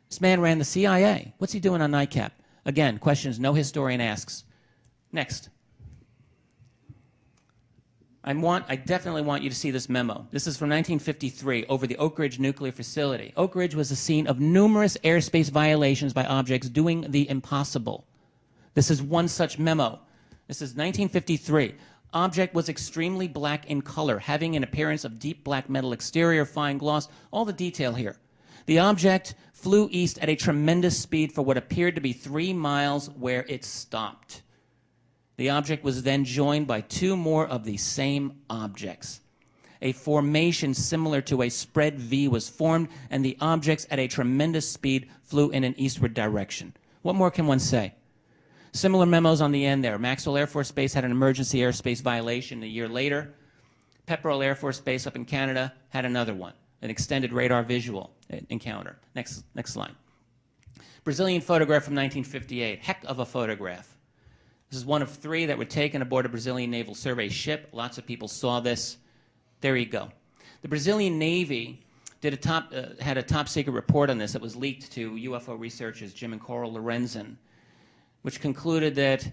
This man ran the CIA. What's he doing on NICAP? Again, questions no historian asks. Next. I definitely want you to see this memo. This is from 1953 over the Oak Ridge nuclear facility. Oak Ridge was the scene of numerous airspace violations by objects doing the impossible. This is one such memo. This is 1953. Object was extremely black in color, having an appearance of deep black metal exterior, fine gloss, all the detail here. The object flew east at a tremendous speed for what appeared to be 3 miles, where it stopped. The object was then joined by 2 more of the same objects. A formation similar to a spread V was formed, and the objects at a tremendous speed flew in an eastward direction. What more can one say? Similar memos on the end there. Maxwell Air Force Base had an emergency airspace violation a year later. Pepperell Air Force Base up in Canada had another one, an extended radar visual encounter. Next slide. Brazilian photograph from 1958. Heck of a photograph. This is one of 3 that were taken aboard a Brazilian Naval Survey ship. Lots of people saw this. There you go. The Brazilian Navy had a top-secret report on this that was leaked to UFO researchers Jim and Coral Lorenzen, which concluded that,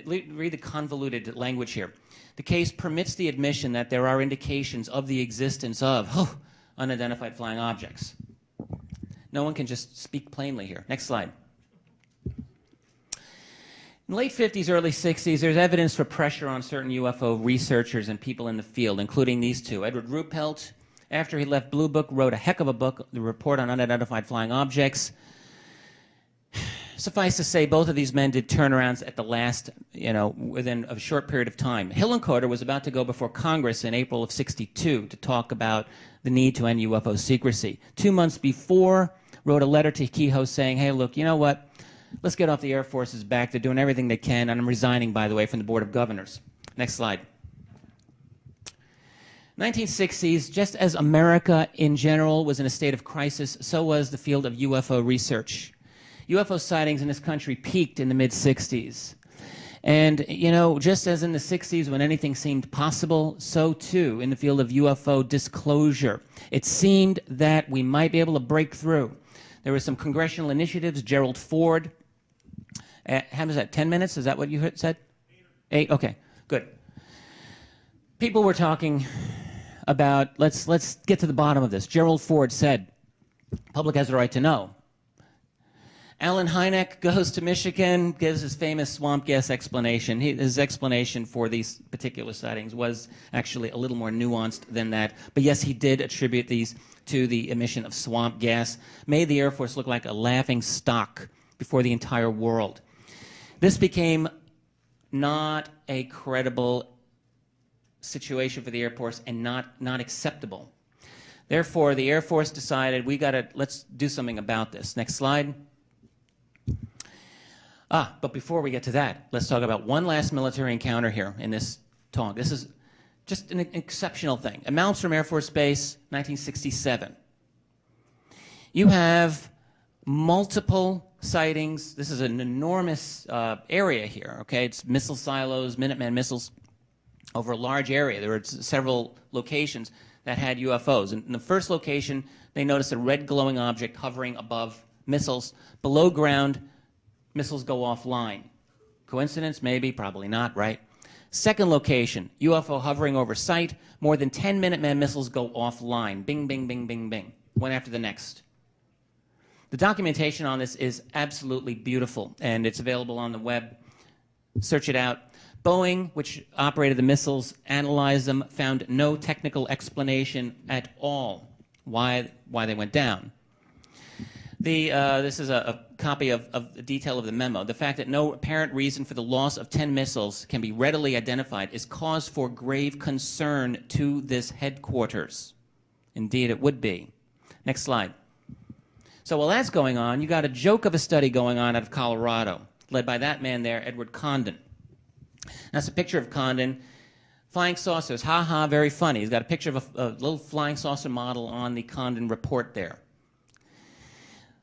read the convoluted language here, the case permits the admission that there are indications of the existence of unidentified flying objects. No one can just speak plainly here. Next slide. In the late 50s, early 60s, there's evidence for pressure on certain UFO researchers and people in the field, including these 2. Edward Ruppelt, after he left Blue Book, wrote a heck of a book, The Report on Unidentified Flying Objects. Suffice to say, both of these men did turnarounds at the last, within a short period of time. Hillenkoetter was about to go before Congress in April of '62 to talk about the need to end UFO secrecy. 2 months before, wrote a letter to Keyhoe saying, hey, look, you know what? Let's get off the Air Force's back. They're doing everything they can, and I'm resigning, by the way, from the Board of Governors. Next slide. 1960s, just as America in general was in a state of crisis, so was the field of UFO research. UFO sightings in this country peaked in the mid-'60s. And, you know, just as in the 60s when anything seemed possible, so too in the field of UFO disclosure. It seemed that we might be able to break through. There were some congressional initiatives. Gerald Ford, how was that, 10 minutes? Is that what you said? 8? Okay, good. People were talking about, let's get to the bottom of this. Gerald Ford said, public has the right to know. Alan Hynek goes to Michigan, gives his famous swamp gas explanation. His explanation for these particular sightings was actually a little more nuanced than that. But yes, he did attribute these to the emission of swamp gas. Made the Air Force look like a laughing stock before the entire world. This became not a credible situation for the Air Force and not acceptable. Therefore, the Air Force decided let's do something about this. Next slide. But before we get to that, let's talk about one last military encounter here in this talk. This is just an exceptional thing. At Malmstrom Air Force Base, 1967. You have multiple sightings. This is an enormous area here, okay? It's missile silos, Minuteman missiles over a large area. There were several locations that had UFOs. In the first location, they noticed a red glowing object hovering above missiles. Below ground, missiles go offline. Coincidence? Maybe, probably not, right? Second location, UFO hovering over site. More than 10 Minuteman missiles go offline. Bing, bing, bing, bing, bing. One after the next. The documentation on this is absolutely beautiful, and it's available on the web. Search it out. Boeing, which operated the missiles, analyzed them, found no technical explanation at all why they went down. This is a copy of the detail of the memo. The fact that no apparent reason for the loss of 10 missiles can be readily identified is cause for grave concern to this headquarters. Indeed, it would be. Next slide. So while that's going on, you got a joke of a study going on out of Colorado, led by that man there, Edward Condon. That's a picture of Condon. Flying saucers, ha-ha, very funny. He's got a picture of a little flying saucer model on the Condon report there.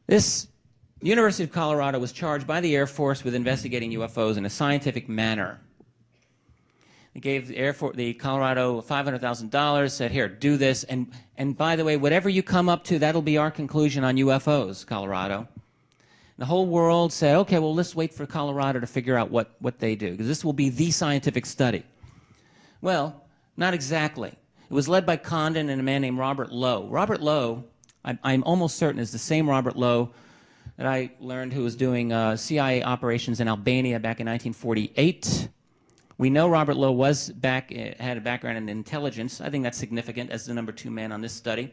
This University of Colorado was charged by the Air Force with investigating UFOs in a scientific manner. They gave the Colorado $500,000, said, here, do this, and by the way, whatever you come up to, that'll be our conclusion on UFOs, Colorado. The whole world said, okay, well, let's wait for Colorado to figure out what they do, because this will be the scientific study. Well, not exactly. It was led by Condon and a man named Robert Lowe. Robert Lowe, I'm almost certain, is the same Robert Lowe that I learned who was doing CIA operations in Albania back in 1948. We know Robert Lowe had a background in intelligence. I think that's significant as the #2 man on this study.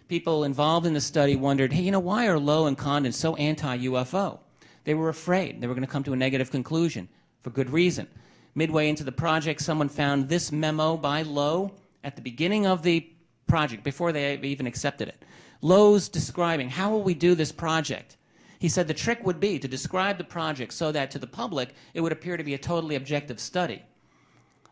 People involved in the study wondered, hey, you know, why are Lowe and Condon so anti-UFO? They were afraid they were going to come to a negative conclusion for good reason. Midway into the project, someone found this memo by Lowe at the beginning of the project, before they even accepted it. Lowe's describing, how will we do this project? He said the trick would be to describe the project so that to the public it would appear to be a totally objective study,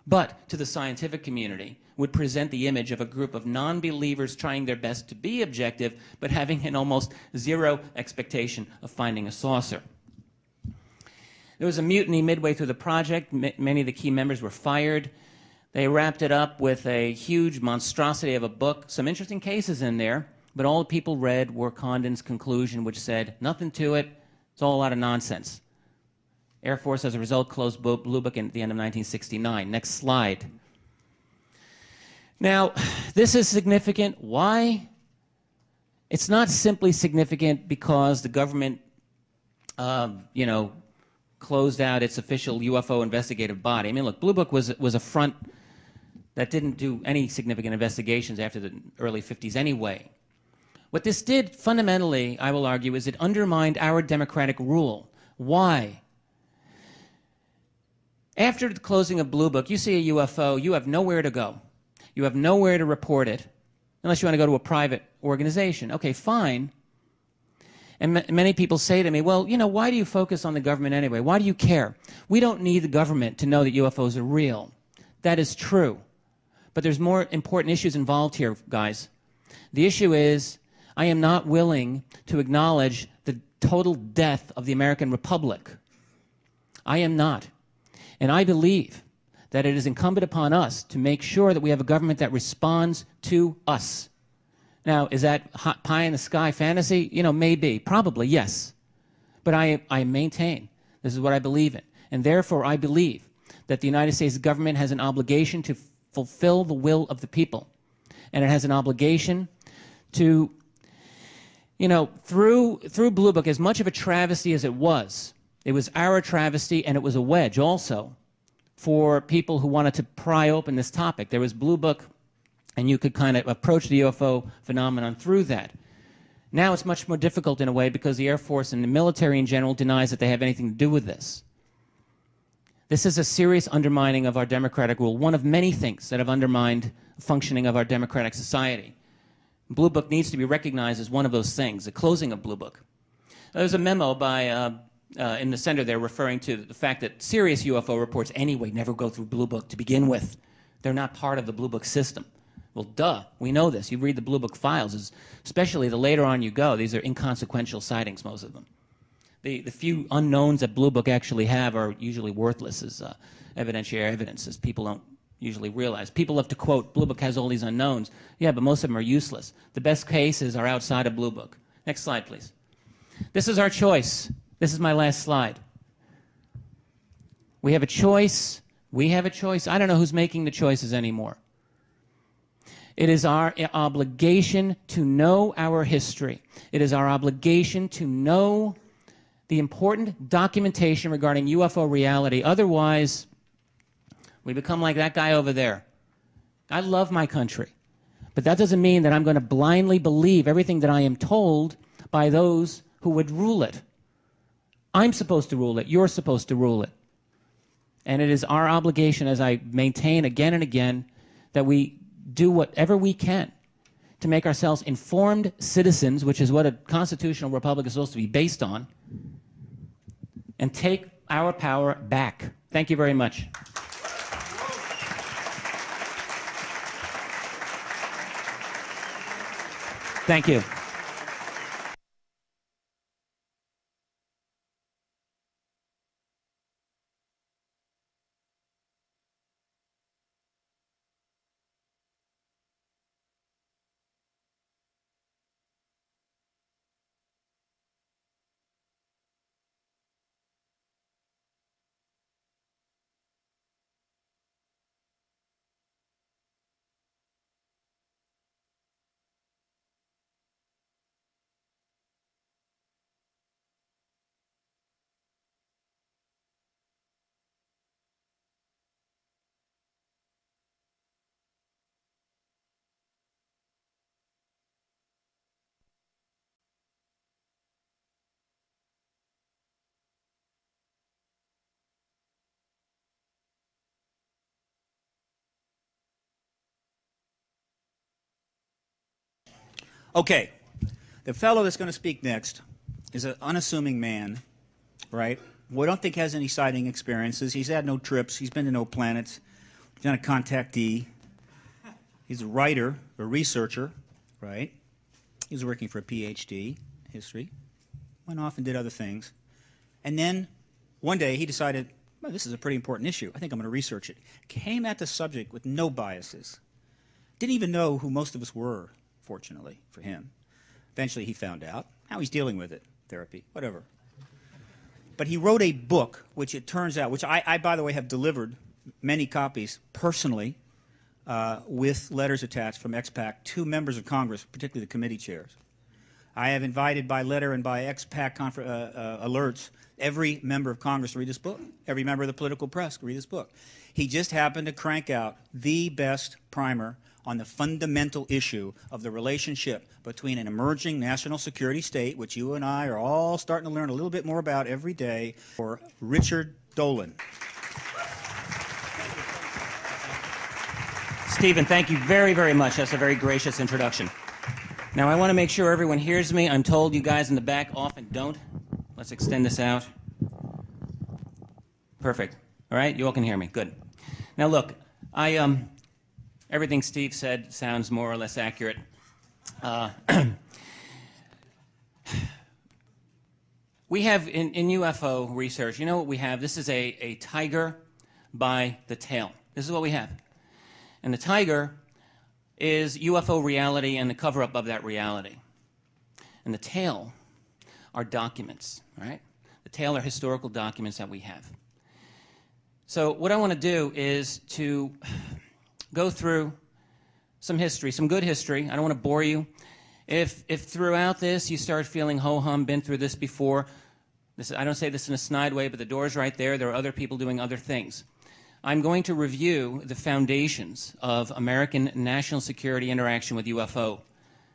but to the scientific community would present the image of a group of non-believers trying their best to be objective, but having an almost zero expectation of finding a saucer. There was a mutiny midway through the project. Many of the key members were fired. They wrapped it up with a huge monstrosity of a book, some interesting cases in there, but all the people read were Condon's conclusion, which said, nothing to it, it's all a lot of nonsense. Air Force, as a result, closed Blue Book at the end of 1969. Next slide. Now, this is significant. Why? It's not simply significant because the government, closed out its official UFO investigative body. I mean, look, Blue Book was a front that didn't do any significant investigations after the early 50s anyway. What this did, fundamentally, I will argue, is it undermined our democratic rule. Why? After the closing of Blue Book, you see a UFO, you have nowhere to go. You have nowhere to report it, unless you want to go to a private organization. Okay, fine. And many people say to me, well, you know, why do you focus on the government anyway? Why do you care? We don't need the government to know that UFOs are real. That is true. But there's more important issues involved here, guys. The issue is, I am not willing to acknowledge total death of the American Republic. I am not. And I believe that it is incumbent upon us to make sure that we have a government that responds to us. Now, is that hot pie in the sky fantasy? You know, maybe, probably, yes. But I maintain this is what I believe in. And therefore, I believe that the United States government has an obligation to fulfill the will of the people. And it has an obligation to, you know, through Blue Book, as much of a travesty as it was our travesty, and it was a wedge also for people who wanted to pry open this topic. There was Blue Book, and you could kind of approach the UFO phenomenon through that. Now it's much more difficult in a way because the Air Force and the military in general denies that they have anything to do with this. This is a serious undermining of our democratic rule, one of many things that have undermined the functioning of our democratic society. Blue Book needs to be recognized as one of those things, the closing of Blue Book. There's a memo by, in the center there referring to the fact that serious UFO reports anyway never go through Blue Book to begin with. They're not part of the Blue Book system. Well, duh, we know this. You read the Blue Book files, especially the later on you go. These are inconsequential sightings, most of them. The few unknowns that Blue Book actually have are usually worthless as evidentiary evidence, as people don't usually realize. People love to quote, Blue Book has all these unknowns. Yeah, but most of them are useless. The best cases are outside of Blue Book. Next slide, please. This is our choice. This is my last slide. We have a choice. We have a choice. I don't know who's making the choices anymore. It is our obligation to know our history. It is our obligation to know the important documentation regarding UFO reality. Otherwise, we become like that guy over there. I love my country, but that doesn't mean that I'm going to blindly believe everything that I am told by those who would rule it. I'm supposed to rule it. You're supposed to rule it. And it is our obligation, as I maintain again and again, that we do whatever we can to make ourselves informed citizens, which is what a constitutional republic is supposed to be based on, and take our power back. Thank you very much. Thank you. Okay, the fellow that's going to speak next is an unassuming man, right? We don't think has any sighting experiences. He's had no trips. He's been to no planets. He's not a contactee. He's a writer, a researcher, right? He was working for a PhD, history. Went off and did other things. And then one day he decided, well, this is a pretty important issue. I think I'm going to research it. Came at the subject with no biases. Didn't even know who most of us were, fortunately for him. Eventually he found out. Now he's dealing with it. Therapy, whatever. But he wrote a book, which it turns out, which I by the way, have delivered many copies personally with letters attached from XPAC to members of Congress, particularly the committee chairs. I have invited by letter and by XPAC alerts every member of Congress to read this book, every member of the political press to read this book. He just happened to crank out the best primer on the fundamental issue of the relationship between an emerging national security state, which you and I are all starting to learn a little bit more about every day, for Richard Dolan. Stephen, thank you very, very much. That's a very gracious introduction. Now, I want to make sure everyone hears me. I'm told you guys in the back often don't. Let's extend this out. Perfect. All right, you all can hear me. Good. Now, look, everything Steve said sounds more or less accurate. We have in UFO research, you know what we have? This is a tiger by the tail. This is what we have. And the tiger is UFO reality and the cover-up of that reality. And the tail are documents, right? The tail are historical documents that we have. So what I want to do is to go through some history, some good history. I don't want to bore you. If throughout this you start feeling ho-hum, been through this before, I don't say this in a snide way, but the door's right there. There are other people doing other things. I'm going to review the foundations of American national security interaction with UFO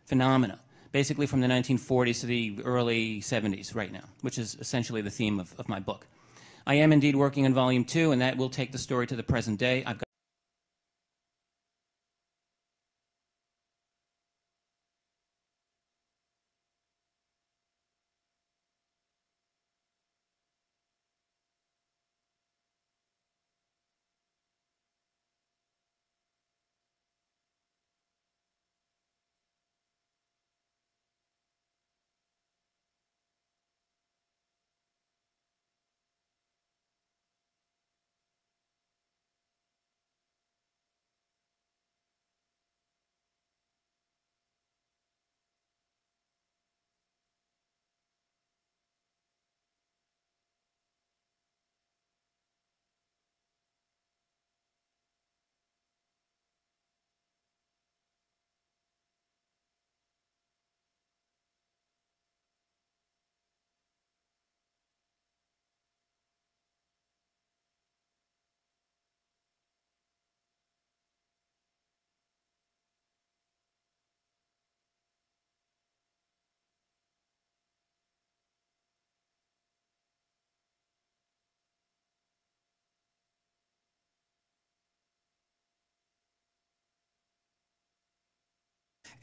phenomena, basically from the 1940s to the early 70s right now, which is essentially the theme of my book. I am indeed working on Volume 2, and that will take the story to the present day. I've got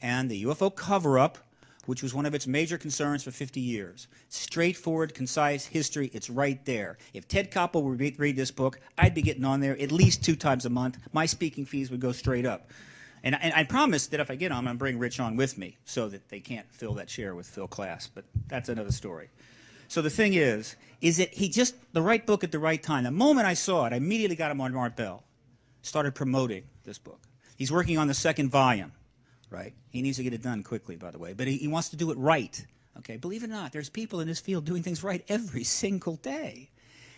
And the UFO cover-up, which was one of its major concerns for 50 years. Straightforward, concise history, it's right there. If Ted Koppel would read this book, I'd be getting on there at least 2 times a month. My speaking fees would go straight up. And I promise that if I get on, I'm going to bring Rich on with me so that they can't fill that chair with Phil Klass, but that's another story. So the thing is that he just, the right book at the right time. The moment I saw it, I immediately got him on Mart Bell, started promoting this book. He's working on the 2nd volume. Right? He needs to get it done quickly, by the way. But he wants to do it right. Okay? Believe it or not, there's people in this field doing things right every single day.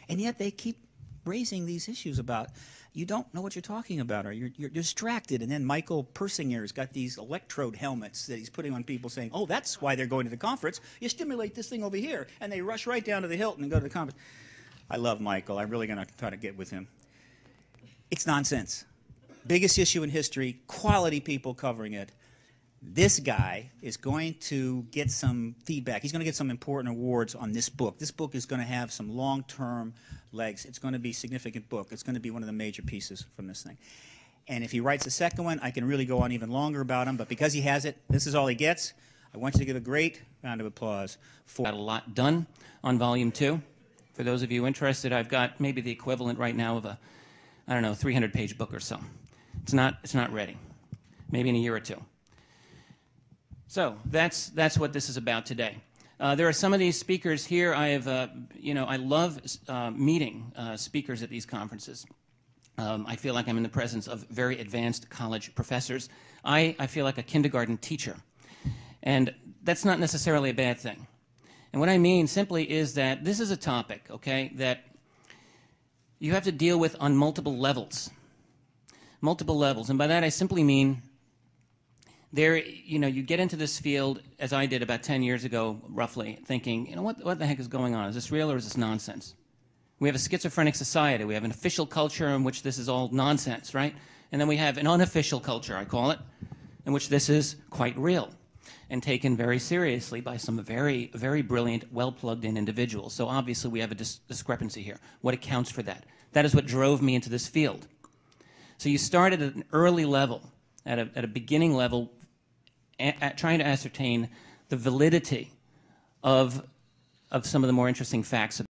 And yet they keep raising these issues about you don't know what you're talking about or you're distracted. And then Michael Persinger's got these electrode helmets that he's putting on people saying, oh, that's why they're going to the conference. You stimulate this thing over here. And they rush right down to the Hilton and go to the conference. I love Michael. I'm really going to try to get with him. It's nonsense. Biggest issue in history, quality people covering it. This guy is going to get some feedback. He's going to get some important awards on this book. This book is going to have some long-term legs. It's going to be a significant book. It's going to be one of the major pieces from this thing. And if he writes a second one, I can really go on even longer about him. But because he has it, this is all he gets. I want you to give a great round of applause for got a lot done on Volume 2. For those of you interested, I've got maybe the equivalent right now of a, I don't know, 300-page book or so. It's not ready. Maybe in a year or two. So that's what this is about today. There are some of these speakers here. I have, I love meeting speakers at these conferences. I feel like I'm in the presence of very advanced college professors. I feel like a kindergarten teacher. And that's not necessarily a bad thing. And what I mean simply is that this is a topic, okay, that you have to deal with on multiple levels. Multiple levels. And by that I simply mean you get into this field, as I did about 10 years ago, roughly, thinking, what the heck is going on? Is this real or is this nonsense? We have a schizophrenic society. We have an official culture in which this is all nonsense, right? And then we have an unofficial culture, I call it, in which this is quite real and taken very seriously by some very, very brilliant, well-plugged-in individuals. So obviously we have a discrepancy here. What accounts for that? That is what drove me into this field. So you started at an early level, at a beginning level, trying to ascertain the validity of some of the more interesting facts